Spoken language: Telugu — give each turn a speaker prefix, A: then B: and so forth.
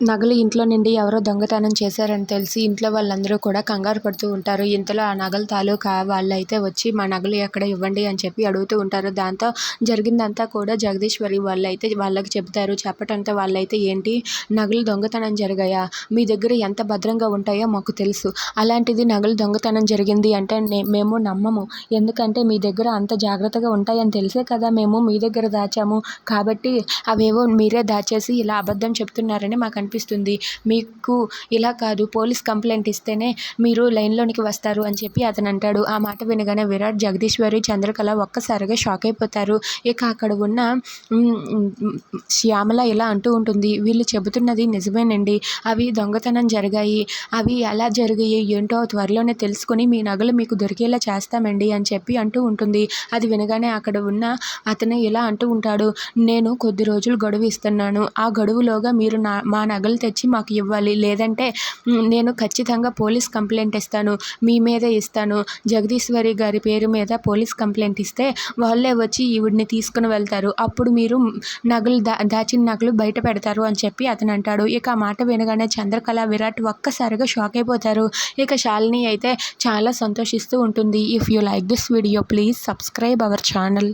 A: నగలు ఇంట్లో నుండి ఎవరో దొంగతనం చేశారని తెలిసి ఇంట్లో వాళ్ళందరూ కూడా కంగారు పడుతూ ఉంటారు. ఇంతలో ఆ నగల తాలూకా వాళ్ళైతే వచ్చి మా నగలు ఎక్కడ ఇవ్వండి అని చెప్పి అడుగుతూ ఉంటారు. దాంతో జరిగిందంతా కూడా జగదీశ్వరి వాళ్ళైతే వాళ్ళకి చెప్తారు. చెప్పటంతో వాళ్ళైతే ఏంటి నగలు దొంగతనం జరిగాయా, మీ దగ్గర ఎంత భద్రంగా ఉంటాయో మాకు తెలుసు, అలాంటిది నగలు దొంగతనం జరిగింది అంటే మేము నమ్మము. ఎందుకంటే మీ దగ్గర అంత జాగ్రత్తగా ఉంటాయని తెలిసే కదా మేము మీ దగ్గర దాచాము. కాబట్టి అవేవో మీరే దాచేసి ఇలా అబద్ధం చెప్తున్నారని మాకు అనిపిస్తుంది. మీకు ఇలా కాదు, పోలీస్ కంప్లైంట్ ఇస్తేనే మీరు లైన్లోనికి వస్తారు అని చెప్పి అతను అంటాడు. ఆ మాట వినగానే విరాట్, జగదీశ్వరి, చంద్రకళ ఒక్కసారిగా షాక్ అయిపోతారు. ఇక అక్కడ ఉన్న శ్యామల ఇలా అంటూ ఉంటుంది, వీళ్ళు చెబుతున్నది నిజమేనండి, అవి దొంగతనం జరిగాయి, అవి ఎలా జరిగాయి ఏంటో త్వరలోనే తెలుసుకొని మీ నగలు మీకు దొరికేలా చేస్తామండి అని చెప్పి అంటూ ఉంటుంది. అది వినగానే అక్కడ ఉన్న అతను ఇలా అంటూ ఉంటాడు, నేను కొద్ది రోజులు గడువు ఇస్తున్నాను, ఆ గడువులోగా మీరు మా నగలు తెచ్చి మాకు ఇవ్వాలి, లేదంటే నేను ఖచ్చితంగా పోలీస్ కంప్లైంట్ ఇస్తాను, మీ మీదే ఇస్తాను, జగదీశ్వరి గారి పేరు మీద పోలీస్ కంప్లైంట్ ఇస్తే వాళ్ళే వచ్చి ఈవిడిని తీసుకుని వెళ్తారు, అప్పుడు మీరు నగలు దాచిన నగలు బయట పెడతారు అని చెప్పి అతను అంటాడు. ఇక ఆ మాట వినగానే చంద్రకళ, విరాట్ ఒక్కసారిగా షాక్ అయిపోతారు. ఇక శాలిని అయితే చాలా సంతోషిస్తూ ఉంటుంది. If you like this video please subscribe our channel.